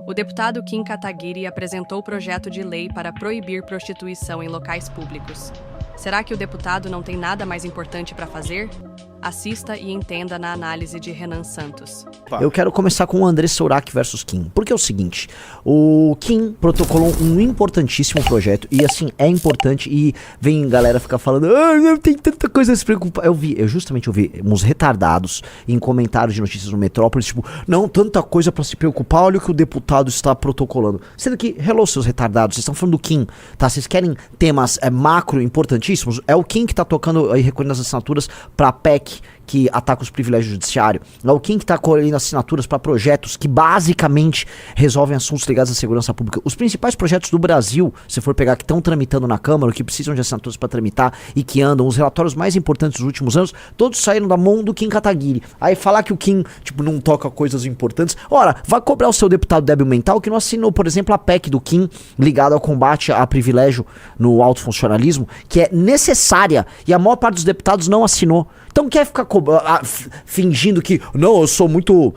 O deputado Kim Kataguiri apresentou o projeto de lei para proibir prostituição em locais públicos. Será que o deputado não tem nada mais importante para fazer? Assista e entenda na análise de Renan Santos. Eu quero começar com o André Surak versus Kim, porque é o seguinte, o Kim protocolou um importantíssimo projeto, e assim, é importante, e vem galera ficar falando, não tem tanta coisa a se preocupar. Eu vi uns retardados em comentários de notícias no Metrópolis, tipo, não, tanta coisa pra se preocupar, olha o que o deputado está protocolando. Sendo que, hello, seus retardados, vocês estão falando do Kim, tá? Vocês querem temas macro importantíssimos? É o Kim que tá tocando aí, recolhendo as assinaturas pra PEC, que ataca os privilégios judiciários. É o Kim que está colhendo assinaturas para projetos que basicamente resolvem assuntos ligados à segurança pública. Os principais projetos do Brasil, se for pegar, que estão tramitando na Câmara, que precisam de assinaturas para tramitar e que andam, os relatórios mais importantes dos últimos anos, todos saíram da mão do Kim Kataguiri. Aí falar que o Kim, tipo, não toca coisas importantes. Ora, vai cobrar o seu deputado débil mental que não assinou, por exemplo, a PEC do Kim ligada ao combate a privilégio no alto funcionalismo, que é necessária e a maior parte dos deputados não assinou. Então quer ficar fingindo que não, eu sou muito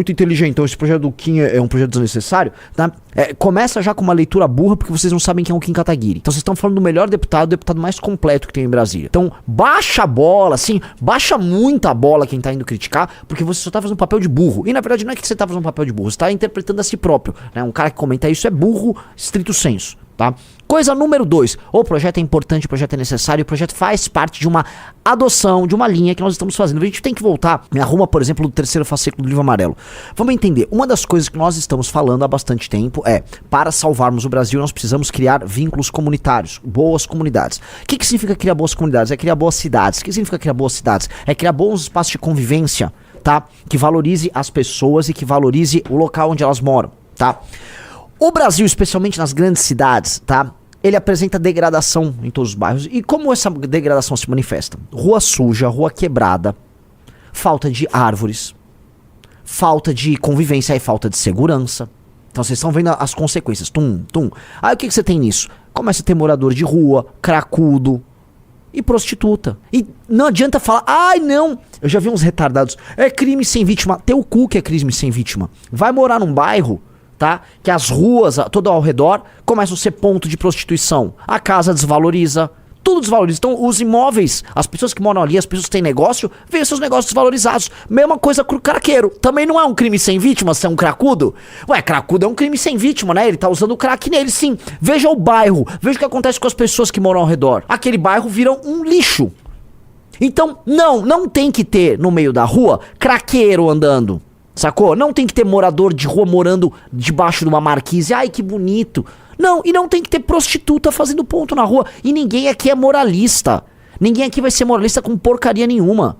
inteligente, então esse projeto do Kim é um projeto desnecessário, tá? Começa já com uma leitura burra porque vocês não sabem quem é o Kim Kataguiri. Então vocês estão falando do melhor deputado, o deputado mais completo que tem em Brasília. Então baixa a bola, assim, baixa muita bola quem tá indo criticar, porque você só tá fazendo um papel de burro. E na verdade não é que você tá fazendo um papel de burro, você tá interpretando a si próprio, né? Um cara que comenta isso é burro stricto sensu, tá? Coisa número 2, o projeto é importante, o projeto é necessário, o projeto faz parte de uma adoção, de uma linha que nós estamos fazendo. A gente tem que voltar, me arruma, por exemplo, do terceiro fascículo do livro amarelo. Vamos entender, uma das coisas que nós estamos falando há bastante tempo é, para salvarmos o Brasil, nós precisamos criar vínculos comunitários, boas comunidades. O que significa criar boas comunidades? É criar boas cidades. O que significa criar boas cidades? É criar bons espaços de convivência, tá? Que valorize as pessoas e que valorize o local onde elas moram, tá? O Brasil, especialmente nas grandes cidades, tá? Ele apresenta degradação em todos os bairros. E como essa degradação se manifesta? Rua suja, rua quebrada, falta de árvores, falta de convivência e falta de segurança. Então vocês estão vendo as consequências. Aí o que você tem nisso? Começa a ter morador de rua, cracudo e prostituta. E não adianta falar, ai não, eu já vi uns retardados, é crime sem vítima. Teu cu que é crime sem vítima. Vai morar num bairro, tá? Que as ruas todo ao redor começam a ser ponto de prostituição. A casa desvaloriza, tudo desvaloriza. Então os imóveis, as pessoas que moram ali, as pessoas que têm negócio, veem seus negócios desvalorizados. Mesma coisa com o craqueiro. Também não é um crime sem vítima se é um cracudo. Ué, cracudo é um crime sem vítima, né? Ele tá usando o crack nele, sim. Veja o bairro, veja o que acontece com as pessoas que moram ao redor. Aquele bairro vira um lixo. Então, não tem que ter no meio da rua craqueiro andando. Sacou? Não tem que ter morador de rua morando debaixo de uma marquise. Ai, que bonito. Não, e não tem que ter prostituta fazendo ponto na rua. E ninguém aqui é moralista. Ninguém aqui vai ser moralista com porcaria nenhuma.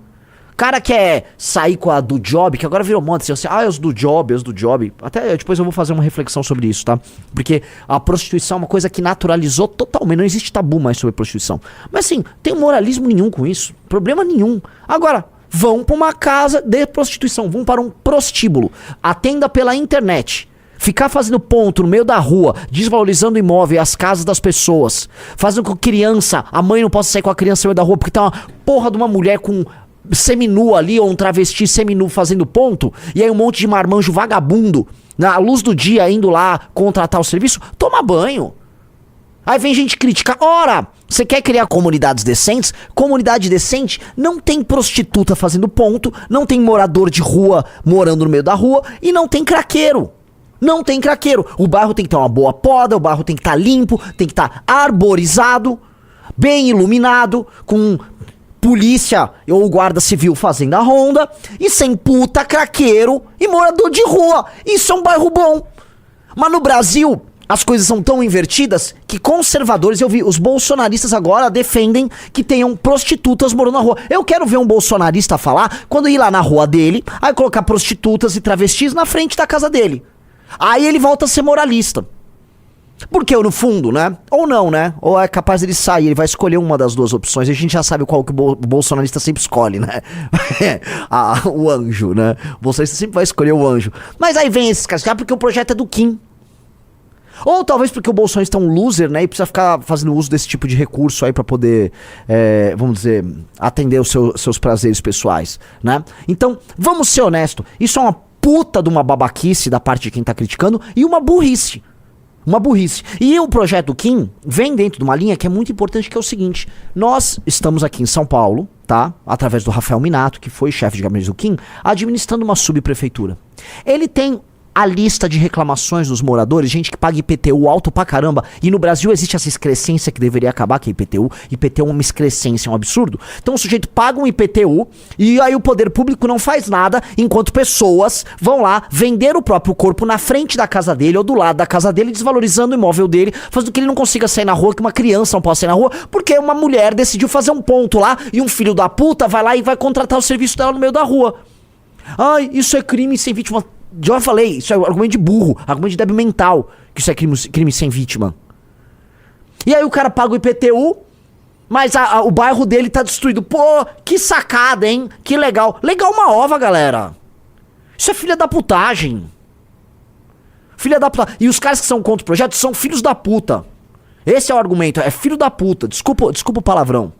Cara quer sair com a do job, que agora virou moda, assim, os do job. Até depois eu vou fazer uma reflexão sobre isso, tá? Porque a prostituição é uma coisa que naturalizou totalmente. Não existe tabu mais sobre prostituição. Mas assim, tem moralismo nenhum com isso. Problema nenhum. Agora, vão para uma casa de prostituição, vão para um prostíbulo, atenda pela internet, ficar fazendo ponto no meio da rua, desvalorizando o imóvel e as casas das pessoas, fazendo com que criança, a mãe não possa sair com a criança no meio da rua porque tá uma porra de uma mulher com seminu ali, ou um travesti seminu fazendo ponto, e aí um monte de marmanjo vagabundo, na luz do dia indo lá contratar o serviço, toma banho. Aí vem gente criticar, ora, você quer criar comunidades decentes? Comunidade decente não tem prostituta fazendo ponto, não tem morador de rua morando no meio da rua e não tem craqueiro. Não tem craqueiro. O bairro tem que ter uma boa poda, o bairro tem que estar limpo, tem que estar arborizado, bem iluminado, com polícia ou guarda civil fazendo a ronda e sem puta, craqueiro e morador de rua. Isso é um bairro bom. Mas no Brasil, as coisas são tão invertidas que conservadores, eu vi, os bolsonaristas agora defendem que tenham prostitutas morando na rua. Eu quero ver um bolsonarista falar quando ir lá na rua dele, aí colocar prostitutas e travestis na frente da casa dele. Aí ele volta a ser moralista. Porque no fundo, né? Ou não, né? Ou é capaz dele sair, ele vai escolher uma das duas opções. E a gente já sabe qual que o bolsonarista sempre escolhe, né? O anjo, né? O bolsonarista sempre vai escolher o anjo. Mas aí vem esses caras, porque o projeto é do Kim. Ou talvez porque o bolsonarista é um loser, né? E precisa ficar fazendo uso desse tipo de recurso aí pra poder, vamos dizer, atender os seus prazeres pessoais, né? Então, vamos ser honestos. Isso é uma puta de uma babaquice da parte de quem tá criticando e uma burrice. Uma burrice. E o projeto Kim vem dentro de uma linha que é muito importante, que é o seguinte. Nós estamos aqui em São Paulo, tá? Através do Rafael Minato, que foi chefe de gabinete do Kim, administrando uma subprefeitura. Ele tem a lista de reclamações dos moradores, gente que paga IPTU alto pra caramba, e no Brasil existe essa excrescência que deveria acabar, que é IPTU. IPTU é uma excrescência, é um absurdo. Então o sujeito paga um IPTU e aí o poder público não faz nada, enquanto pessoas vão lá vender o próprio corpo na frente da casa dele ou do lado da casa dele, desvalorizando o imóvel dele, fazendo que ele não consiga sair na rua, que uma criança não possa sair na rua, porque uma mulher decidiu fazer um ponto lá e um filho da puta vai lá e vai contratar o serviço dela no meio da rua. Ai, isso é crime sem vítima. Já falei, isso é argumento de burro, argumento de débil mental, que isso é crime sem vítima. E aí o cara paga o IPTU, mas o bairro dele tá destruído. Pô, que sacada, hein? Que legal. Legal uma ova, galera. Isso é filha da putagem. Filha da puta. E os caras que são contra o projeto são filhos da puta. Esse é o argumento, é filho da puta. Desculpa o palavrão.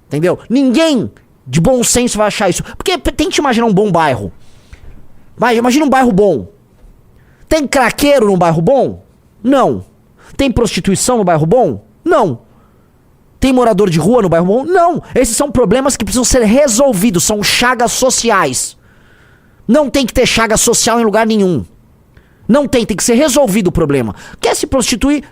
Entendeu? Ninguém de bom senso vai achar isso. Porque tente imaginar um bom bairro. Vai, imagina um bairro bom. Tem craqueiro num bairro bom? Não. Tem prostituição no bairro bom? Não. Tem morador de rua no bairro bom? Não. Esses são problemas que precisam ser resolvidos, são chagas sociais. Não tem que ter chaga social em lugar nenhum. Não tem que ser resolvido o problema. Quer se prostituir?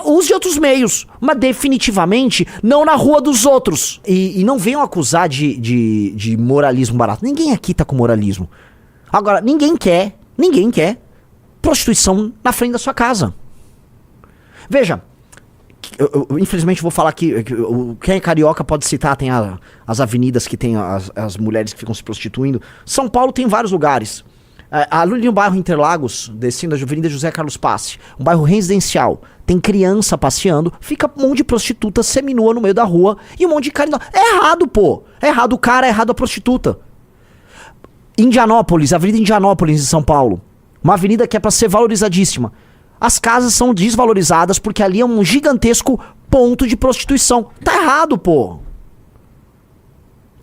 Use outros meios, mas definitivamente não na rua dos outros. E não venham acusar de moralismo barato. Ninguém aqui tá com moralismo. Agora, ninguém quer prostituição na frente da sua casa. Veja, eu infelizmente vou falar que quem é carioca pode citar, tem as avenidas que tem as mulheres que ficam se prostituindo. São Paulo tem vários lugares. Ali no bairro Interlagos, descendo a Avenida José Carlos Passe, um bairro residencial, tem criança passeando, fica um monte de prostituta seminua no meio da rua e um monte de cara... É errado, pô! É errado o cara, é errado a prostituta. Indianópolis, Avenida Indianópolis em São Paulo. Uma avenida que é pra ser valorizadíssima. As casas são desvalorizadas porque ali é um gigantesco ponto de prostituição. Tá errado, pô.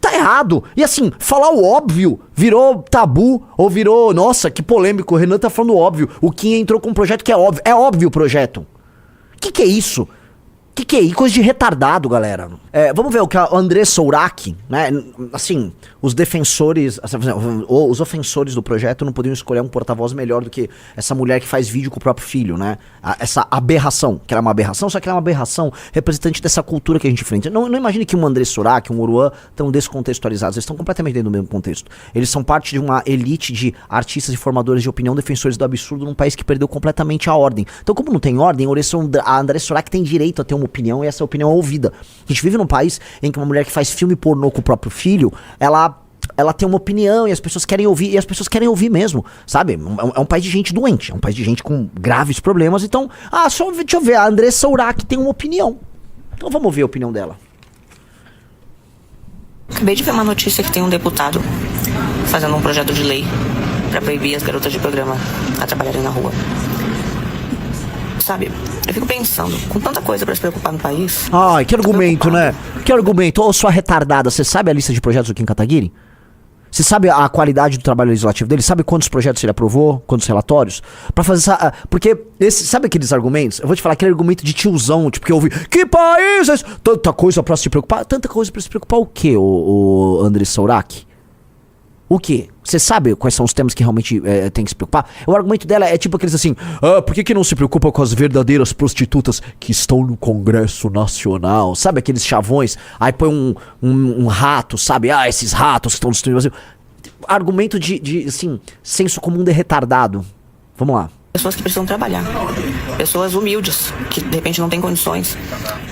Tá errado. E assim, falar o óbvio virou tabu ou virou... Nossa, que polêmico. O Renan tá falando óbvio. O Kim entrou com um projeto que é óbvio. É óbvio o projeto. Que é isso? Que é isso? Coisa de retardado, galera. Vamos ver o que a André Sourac, né? Assim, os defensores, os ofensores do projeto não podiam escolher um porta-voz melhor do que essa mulher que faz vídeo com o próprio filho, né? Essa aberração, que ela é uma aberração, só que ela é uma aberração representante dessa cultura que a gente enfrenta. Não imagine que um André Sourac, um Oruan estão descontextualizados. Eles estão completamente dentro do mesmo contexto. Eles são parte de uma elite de artistas e formadores de opinião, defensores do absurdo num país que perdeu completamente a ordem. Então, como não tem ordem, a André Sourac tem direito a ter uma opinião e essa opinião é ouvida. A gente vive num país em que uma mulher que faz filme pornô com o próprio filho, ela tem uma opinião e as pessoas querem ouvir, e as pessoas querem ouvir mesmo, sabe? É um país de gente doente, é um país de gente com graves problemas, então, deixa eu ver, a André Sourac tem uma opinião. Então vamos ouvir a opinião dela. Acabei de ver uma notícia que tem um deputado fazendo um projeto de lei para proibir as garotas de programa a trabalharem na rua. Sabe, eu fico pensando, com tanta coisa pra se preocupar no país... Ai, que argumento, né? Que argumento. Ô, sua retardada, você sabe a lista de projetos do Kim Kataguiri? Você sabe a qualidade do trabalho legislativo dele? Sabe quantos projetos ele aprovou? Quantos relatórios? Pra fazer essa... Porque, sabe aqueles argumentos? Eu vou te falar aquele argumento de tiozão, tipo, que eu ouvi... Que país é esse? Tanta coisa pra se preocupar. Tanta coisa pra se preocupar o quê, o André Sourac? O quê? Você sabe quais são os temas que realmente tem que se preocupar? O argumento dela é tipo aqueles assim... por que não se preocupa com as verdadeiras prostitutas que estão no Congresso Nacional? Sabe aqueles chavões? Aí põe um rato, sabe? Esses ratos que estão destruindo o Brasil. Argumento de assim, senso comum de retardado. Vamos lá. Pessoas que precisam trabalhar. Pessoas humildes, que de repente não têm condições.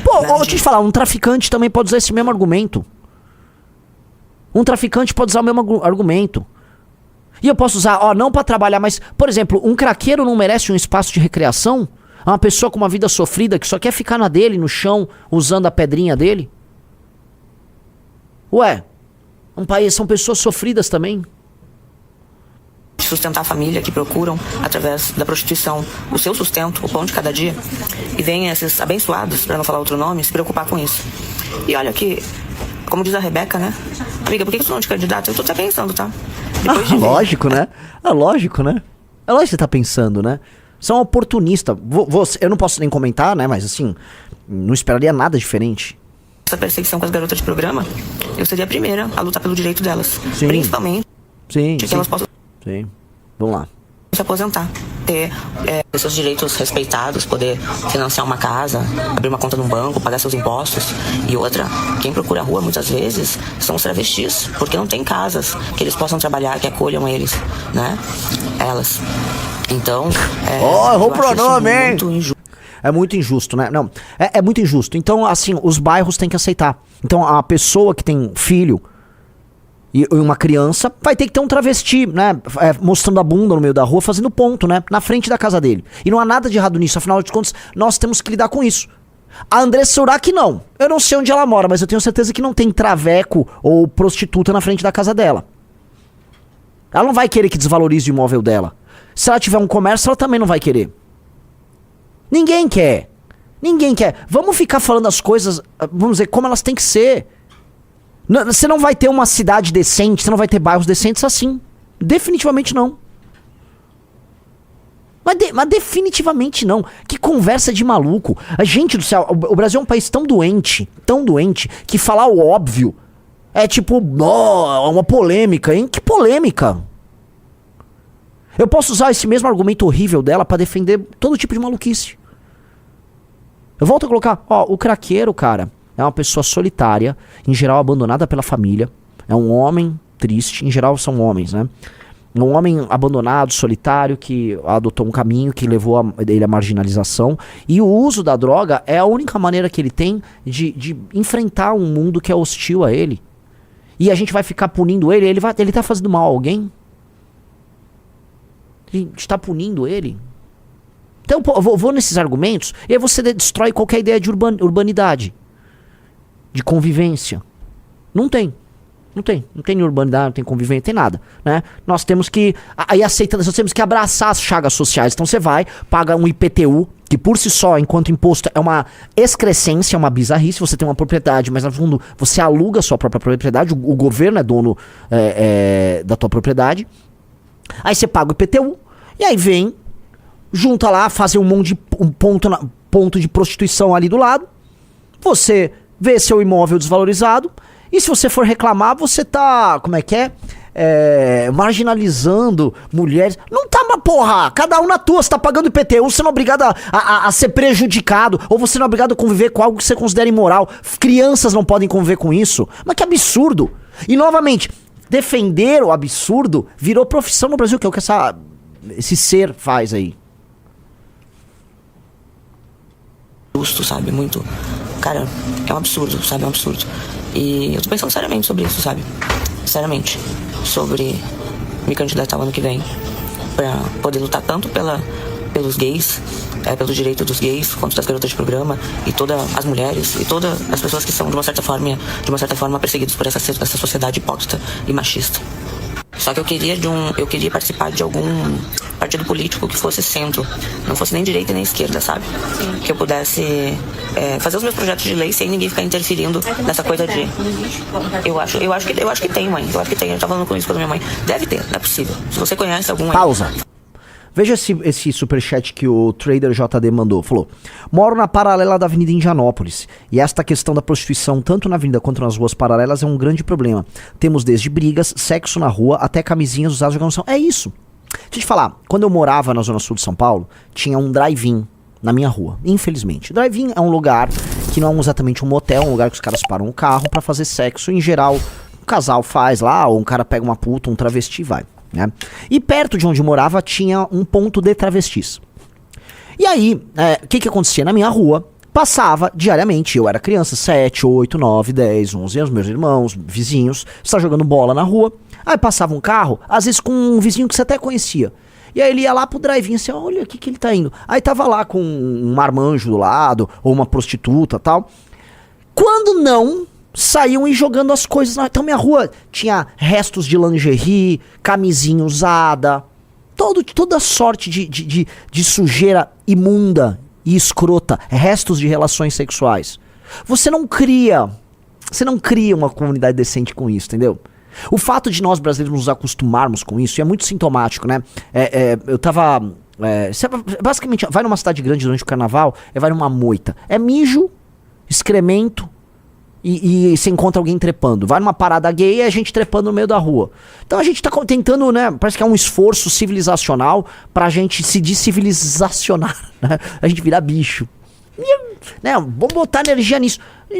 Pô, deixa eu te falar, um traficante também pode usar esse mesmo argumento. Um traficante pode usar o mesmo argumento. E eu posso usar, não pra trabalhar, mas, por exemplo, um craqueiro não merece um espaço de recreação? Uma pessoa com uma vida sofrida que só quer ficar na dele, no chão, usando a pedrinha dele? Ué, um país, são pessoas sofridas também. Sustentar a família, que procuram, através da prostituição, o seu sustento, o pão de cada dia. E vêm esses abençoados, pra não falar outro nome, se preocupar com isso. E olha que... Como diz a Rebeca, né? Amiga, por que você não é de candidato? Eu tô até pensando, tá? Depois de ver. Lógico, né? É lógico, né? É lógico que você tá pensando, né? Você é um oportunista. Eu não posso nem comentar, né? Mas assim, não esperaria nada diferente. Essa perseguição com as garotas de programa, eu seria a primeira a lutar pelo direito delas. Sim. Principalmente que elas possam Vamos lá. se aposentar. Ter seus direitos respeitados, poder financiar uma casa, abrir uma conta num banco, pagar seus impostos. E outra, quem procura a rua muitas vezes são os travestis, porque não tem casas que eles possam trabalhar, que acolham eles, né? Elas. Então, errou o pronome, hein? É muito injusto, né? Não, é muito injusto. Então, assim, os bairros têm que aceitar. Então, a pessoa que tem filho e uma criança vai ter que ter um travesti, né? Mostrando a bunda no meio da rua, fazendo ponto, né? Na frente da casa dele. E não há nada de errado nisso. Afinal de contas, nós temos que lidar com isso. A Andressa Urach não. Eu não sei onde ela mora, mas eu tenho certeza que não tem traveco ou prostituta na frente da casa dela. Ela não vai querer que desvalorize o imóvel dela. Se ela tiver um comércio, ela também não vai querer. Ninguém quer. Ninguém quer. Vamos ficar falando as coisas, vamos dizer, como elas têm que ser. Você não vai ter uma cidade decente, você não vai ter bairros decentes assim. Definitivamente não. Mas definitivamente não. Que conversa de maluco. A gente do céu, o Brasil é um país tão doente, que falar o óbvio é tipo, uma polêmica, hein? Que polêmica? Eu posso usar esse mesmo argumento horrível dela pra defender todo tipo de maluquice. Eu volto a colocar, o craqueiro, cara, é uma pessoa solitária, em geral abandonada pela família, é um homem triste, em geral são homens, né? Um homem abandonado, solitário, que adotou um caminho que levou ele à marginalização, e o uso da droga é a única maneira que ele tem de enfrentar um mundo que é hostil a ele. E a gente vai ficar punindo ele, ele tá fazendo mal a alguém? A gente tá punindo ele? Então, vou nesses argumentos, e aí você destrói qualquer ideia de urbanidade, de convivência. Não tem nem urbanidade, não tem convivência, não tem nada, né? Nós temos que, nós temos que abraçar as chagas sociais. Então você vai, paga um IPTU, que por si só, enquanto imposto, é uma excrescência, é uma bizarrice. Você tem uma propriedade, mas no fundo você aluga a sua própria propriedade, o governo é dono da tua propriedade. Aí você paga o IPTU, e aí vem, junta lá, fazer um ponto de prostituição ali do lado, você vê seu imóvel desvalorizado, e se você for reclamar, você tá, marginalizando mulheres. Não tá, mas porra, cada um na tua, você tá pagando IPTU, você não é obrigado a ser prejudicado, ou você não é obrigado a conviver com algo que você considera imoral. Crianças não podem conviver com isso. Mas que absurdo. E novamente, defender o absurdo virou profissão no Brasil, que é o que esse ser faz aí. Justo, sabe? Muito. Cara, é um absurdo, sabe? É um absurdo. E eu tô pensando seriamente sobre isso, sabe? Seriamente. Sobre me candidatar o ano que vem. Pra poder lutar tanto pelos gays, pelo direito dos gays, quanto das garotas de programa, e todas as mulheres, e todas as pessoas que são, de uma certa forma, perseguidas por essa sociedade hipócrita e machista. Só que eu queria participar de algum partido político que fosse centro, não fosse nem direita nem esquerda, sabe? Sim. Que eu pudesse fazer os meus projetos de lei sem ninguém ficar interferindo nessa coisa de... Eu acho que tem, mãe. Eu acho que tem. Eu tava falando com isso com a minha mãe. Deve ter, não é possível. Se você conhece algum... Pausa. Veja esse superchat que o Trader JD mandou. Falou: moro na paralela da Avenida Indianópolis, e esta questão da prostituição, tanto na avenida quanto nas ruas paralelas, é um grande problema. Temos desde brigas, sexo na rua, até camisinhas usadas de organização. É isso. Deixa eu te falar, quando eu morava na zona sul de São Paulo, tinha um drive-in na minha rua, infelizmente. Drive-in é um lugar que não é exatamente um motel, é um lugar que os caras param o carro pra fazer sexo. Em geral, um casal faz lá, ou um cara pega uma puta, um travesti e vai, né? E perto de onde eu morava tinha um ponto de travestis. E aí, o que acontecia? Na minha rua, passava diariamente, eu era criança, 7, 8, 9, 10, 11 anos, meus irmãos, vizinhos, está jogando bola na rua, aí passava um carro, às vezes com um vizinho que você até conhecia. E aí ele ia lá pro drive-in assim, olha, o que ele tá indo? Aí tava lá com um marmanjo do lado, ou uma prostituta e tal. Quando não... saíam e jogando as coisas. Então minha rua tinha restos de lingerie, camisinha usada, toda sorte de sujeira imunda e escrota, restos de relações sexuais. Você não cria uma comunidade decente com isso, entendeu? O fato de nós brasileiros nos acostumarmos com isso é muito sintomático, né? Eu tava... basicamente, vai numa cidade grande durante o carnaval, vai numa moita. É mijo, excremento e você encontra alguém trepando. Vai numa parada gay e a gente trepando no meio da rua. Então a gente tá tentando, né? Parece que é um esforço civilizacional pra gente se descivilizacionar, né? A gente virar bicho. Né? Vamos botar energia nisso. A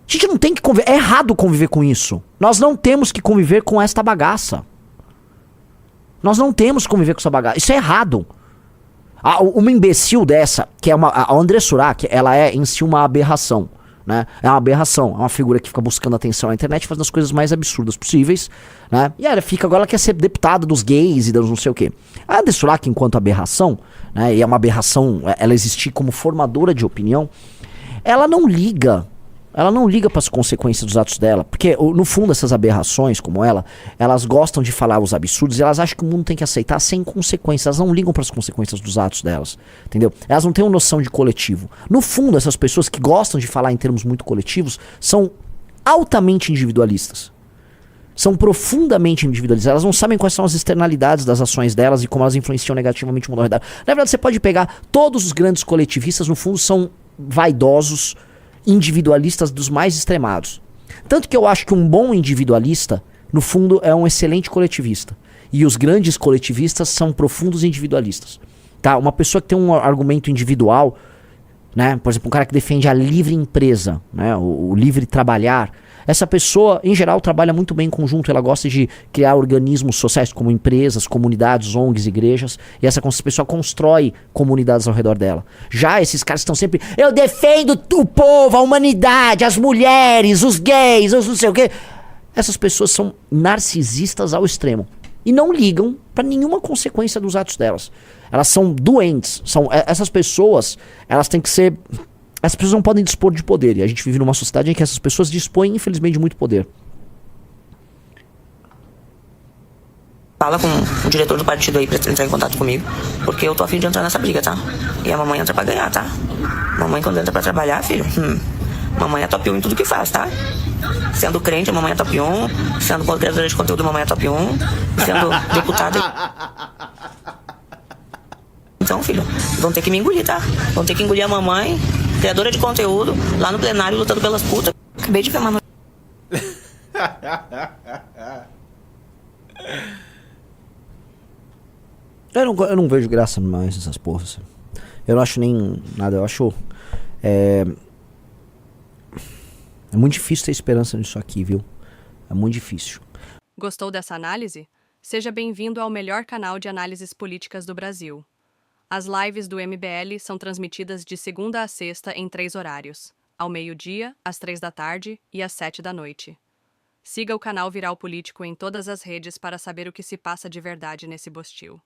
gente não tem que conviver. É errado conviver com isso. Nós não temos que conviver com esta bagaça. Nós não temos que conviver com essa bagaça. Isso é errado. Uma imbecil dessa, que é a André Surak, ela é em si uma aberração. Né? É uma aberração. É uma figura que fica buscando atenção na internet, fazendo as coisas mais absurdas possíveis. Né? E agora ela quer ser deputada dos gays e dos não sei o quê. A André Surak, enquanto aberração, né, e é uma aberração ela existir como formadora de opinião, ela não liga. Ela não liga para as consequências dos atos dela. Porque, no fundo, essas aberrações como ela, elas gostam de falar os absurdos e elas acham que o mundo tem que aceitar sem consequências. Elas não ligam para as consequências dos atos delas. Entendeu? Elas não têm uma noção de coletivo. No fundo, essas pessoas que gostam de falar em termos muito coletivos são altamente individualistas. São profundamente individualistas. Elas não sabem quais são as externalidades das ações delas e como elas influenciam negativamente o mundo ao redor. Na verdade, você pode pegar todos os grandes coletivistas, no fundo, são vaidosos, individualistas dos mais extremados. Tanto que eu acho que um bom individualista, no fundo, é um excelente coletivista. E os grandes coletivistas são profundos individualistas. Tá? Uma pessoa que tem um argumento individual, né? Por exemplo, um cara que defende a livre empresa, né? o livre trabalhar. Essa pessoa, em geral, trabalha muito bem em conjunto. Ela gosta de criar organismos sociais como empresas, comunidades, ONGs, igrejas. E essa pessoa constrói comunidades ao redor dela. Já esses caras estão sempre... Eu defendo o povo, a humanidade, as mulheres, os gays, os não sei o quê. Essas pessoas são narcisistas ao extremo. E não ligam para nenhuma consequência dos atos delas. Elas são doentes. Essas pessoas, elas têm que ser... As pessoas não podem dispor de poder. E a gente vive numa sociedade em que essas pessoas dispõem, infelizmente, de muito poder. Fala com o diretor do partido aí pra entrar em contato comigo, porque eu tô a fim de entrar nessa briga, tá? E a mamãe entra pra ganhar, tá? Mamãe, quando entra pra trabalhar, filho, mamãe é top 1 em tudo que faz, tá? Sendo crente, a mamãe é top 1. Sendo criadora de conteúdo, a mamãe é top 1. Sendo deputada... Então, filho, vão ter que me engolir, tá? Vão ter que engolir a mamãe, criadora de conteúdo, lá no plenário lutando pelas putas. Acabei de ver uma... Eu não vejo graça mais nessas porras. Eu não acho nem nada. Eu acho... É muito difícil ter esperança nisso aqui, viu? É muito difícil. Gostou dessa análise? Seja bem-vindo ao melhor canal de análises políticas do Brasil. As lives do MBL são transmitidas de segunda a sexta em 3 horários: ao meio-dia, às 3 da tarde e às 7 da noite. Siga o canal Viral Político em todas as redes para saber o que se passa de verdade nesse bostil.